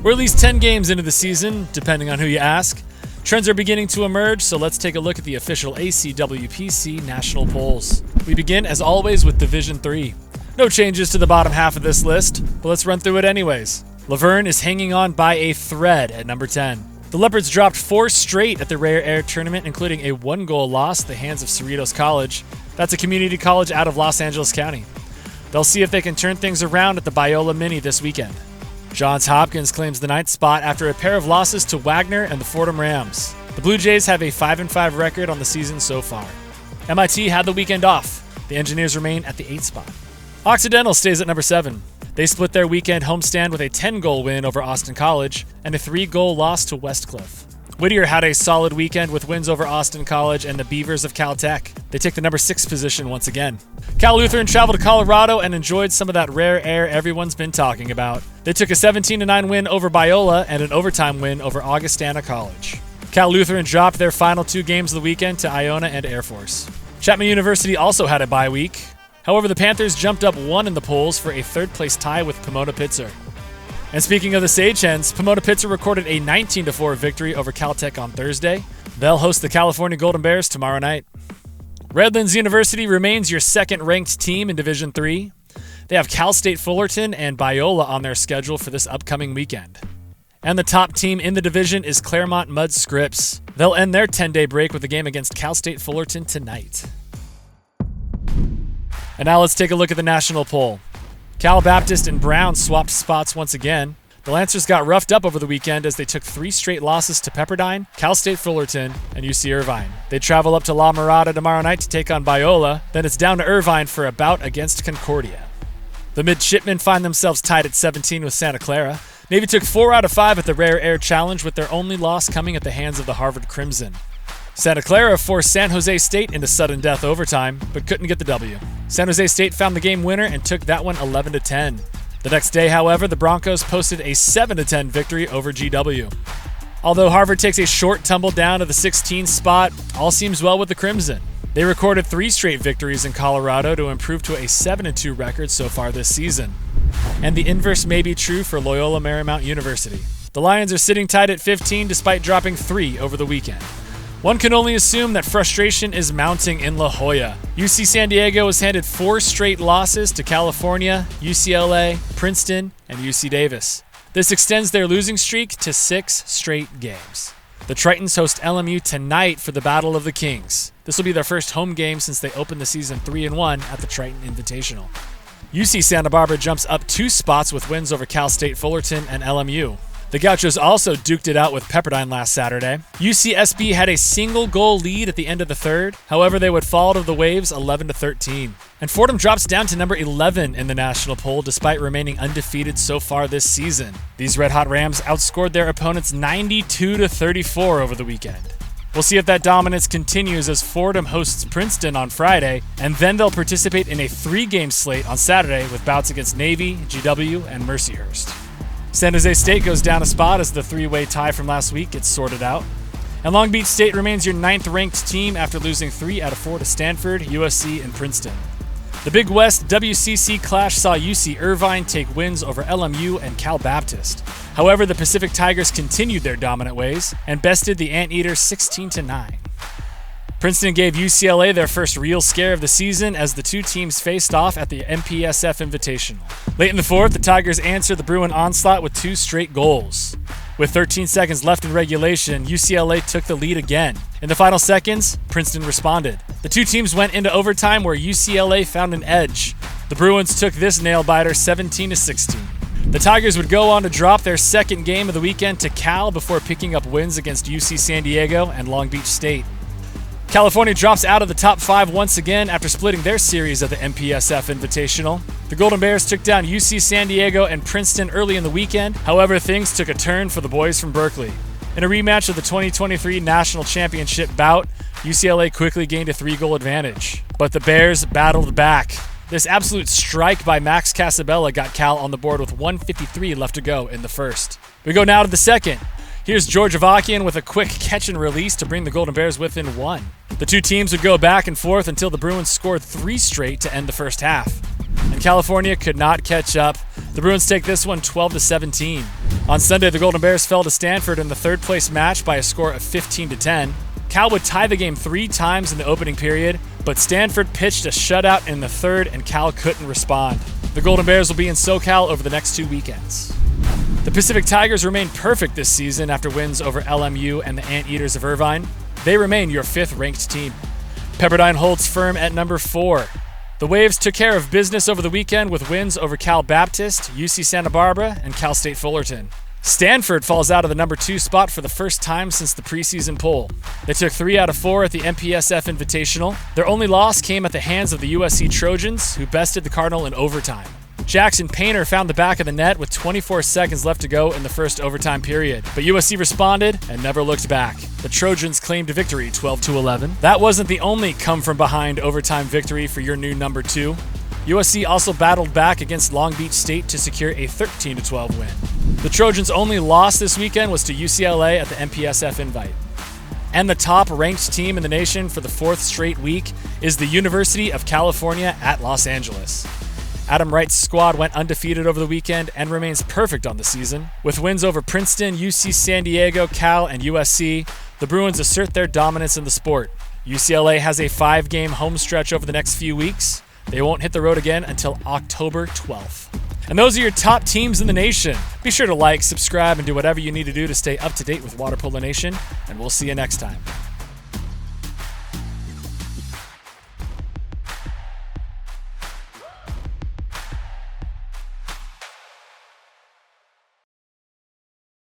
We're at least 10 games into the season, depending on who you ask. Trends are beginning to emerge, so let's take a look at the official ACWPC national polls. We begin, as always, with Division 3. No changes to the bottom half of this list, but let's run through it anyways. Laverne is hanging on by a thread at number 10. The Leopards dropped 4 straight at the Rare Air tournament, including a 1-goal loss at the hands of Cerritos College. That's a community college out of Los Angeles County. They'll see if they can turn things around at the Biola Mini this weekend. Johns Hopkins claims the 9th spot after a pair of losses to Wagner and the Fordham Rams. The Blue Jays have a 5-5 record on the season so far. MIT had the weekend off. The Engineers remain at the 8th spot. Occidental stays at number 7. They split their weekend homestand with a 10-goal win over Austin College and a 3-goal loss to Westcliff. Whittier had a solid weekend with wins over Austin College and the Beavers of Caltech. They take the number 6 position once again. Cal Lutheran traveled to Colorado and enjoyed some of that rare air everyone's been talking about. They took a 17-9 win over Biola and an overtime win over Augustana College. Cal Lutheran dropped their final 2 games of the weekend to Iona and Air Force. Chapman University also had a bye week. However, the Panthers jumped up 1 in the polls for a 3rd-place tie with Pomona-Pitzer. And speaking of the Sage Hens, Pomona-Pitzer recorded a 19-4 victory over Caltech on Thursday. They'll host the California Golden Bears tomorrow night. Redlands University remains your 2nd-ranked team in Division 3. They have Cal State Fullerton and Biola on their schedule for this upcoming weekend. And the top team in the division is Claremont Mudd Scripps. They'll end their 10-day break with a game against Cal State Fullerton tonight. And now let's take a look at the national poll. Cal Baptist and Brown swapped spots once again. The Lancers got roughed up over the weekend as they took 3 straight losses to Pepperdine, Cal State Fullerton, and UC Irvine. They travel up to La Mirada tomorrow night to take on Biola, then it's down to Irvine for a bout against Concordia. The Midshipmen find themselves tied at 17 with Santa Clara. Navy took 4 out of 5 at the Rare Air Challenge, with their only loss coming at the hands of the Harvard Crimson. Santa Clara forced San Jose State into sudden death overtime, but couldn't get the W. San Jose State found the game winner and took that one 11-10. The next day, however, the Broncos posted a 7-10 victory over GW. Although Harvard takes a short tumble down to the 16th spot, all seems well with the Crimson. They recorded 3 straight victories in Colorado to improve to a 7-2 record so far this season. And the inverse may be true for Loyola Marymount University. The Lions are sitting tight at 15 despite dropping 3 over the weekend. One can only assume that frustration is mounting in La Jolla. UC San Diego was handed 4 straight losses to California, UCLA, Princeton, and UC Davis. This extends their losing streak to 6 straight games. The Tritons host LMU tonight for the Battle of the Kings. This will be their first home game since they opened the season 3-1 at the Triton Invitational. UC Santa Barbara jumps up 2 spots with wins over Cal State Fullerton and LMU. The Gauchos also duked it out with Pepperdine last Saturday. UCSB had a single-goal lead at the end of the 3rd. However, they would fall to the Waves 11-13. And Fordham drops down to number 11 in the national poll despite remaining undefeated so far this season. These red-hot Rams outscored their opponents 92-34 over the weekend. We'll see if that dominance continues as Fordham hosts Princeton on Friday, and then they'll participate in a 3-game slate on Saturday with bouts against Navy, GW, and Mercyhurst. San Jose State goes down a spot as the 3-way tie from last week gets sorted out. And Long Beach State remains your 9th-ranked team after losing 3 out of 4 to Stanford, USC, and Princeton. The Big West WCC clash saw UC Irvine take wins over LMU and Cal Baptist. However, the Pacific Tigers continued their dominant ways and bested the Anteaters 16-9. Princeton gave UCLA their first real scare of the season as the 2 teams faced off at the MPSF Invitational. Late in the 4th, the Tigers answered the Bruin onslaught with 2 straight goals. With 13 seconds left in regulation, UCLA took the lead again. In the final seconds, Princeton responded. The 2 teams went into overtime where UCLA found an edge. The Bruins took this nail-biter 17-16. The Tigers would go on to drop their 2nd game of the weekend to Cal before picking up wins against UC San Diego and Long Beach State. California drops out of the top 5 once again after splitting their series of the MPSF Invitational. The Golden Bears took down UC San Diego and Princeton early in the weekend. However, things took a turn for the boys from Berkeley. In a rematch of the 2023 National Championship bout, UCLA quickly gained a 3-goal advantage. But the Bears battled back. This absolute strike by Max Casabella got Cal on the board with 1:53 left to go in the 1st. We go now to the 2nd. Here's George Avakian with a quick catch and release to bring the Golden Bears within 1. The 2 teams would go back and forth until the Bruins scored 3 straight to end the first half. And California could not catch up The Bruins take this one 12-17. On Sunday, the Golden Bears fell to Stanford in the third-place match by a score of 15-10. Cal would tie the game 3 times in the opening period, but Stanford pitched a shutout in the third and Cal couldn't respond. The Golden Bears will be in SoCal over the next 2 weekends. The Pacific Tigers remained perfect this season after wins over LMU and the Anteaters of Irvine. They remain your 5th-ranked team. Pepperdine holds firm at number 4. The Waves took care of business over the weekend with wins over Cal Baptist, UC Santa Barbara, and Cal State Fullerton. Stanford falls out of the number 2 spot for the first time since the preseason poll. They took 3 out of 4 at the MPSF Invitational. Their only loss came at the hands of the USC Trojans, who bested the Cardinal in overtime. Jackson Painter found the back of the net with 24 seconds left to go in the first overtime period, but USC responded and never looked back. The Trojans claimed a victory 12-11. That wasn't the only come-from-behind overtime victory for your new number 2. USC also battled back against Long Beach State to secure a 13-12 win. The Trojans' only loss this weekend was to UCLA at the MPSF Invite. And the top-ranked team in the nation for the 4th straight week is the University of California at Los Angeles. Adam Wright's squad went undefeated over the weekend and remains perfect on the season. With wins over Princeton, UC San Diego, Cal, and USC, the Bruins assert their dominance in the sport. UCLA has a 5-game home stretch over the next few weeks. They won't hit the road again until October 12th. And those are your top teams in the nation. Be sure to like, subscribe, and do whatever you need to do to stay up to date with Water Polo Nation, and we'll see you next time.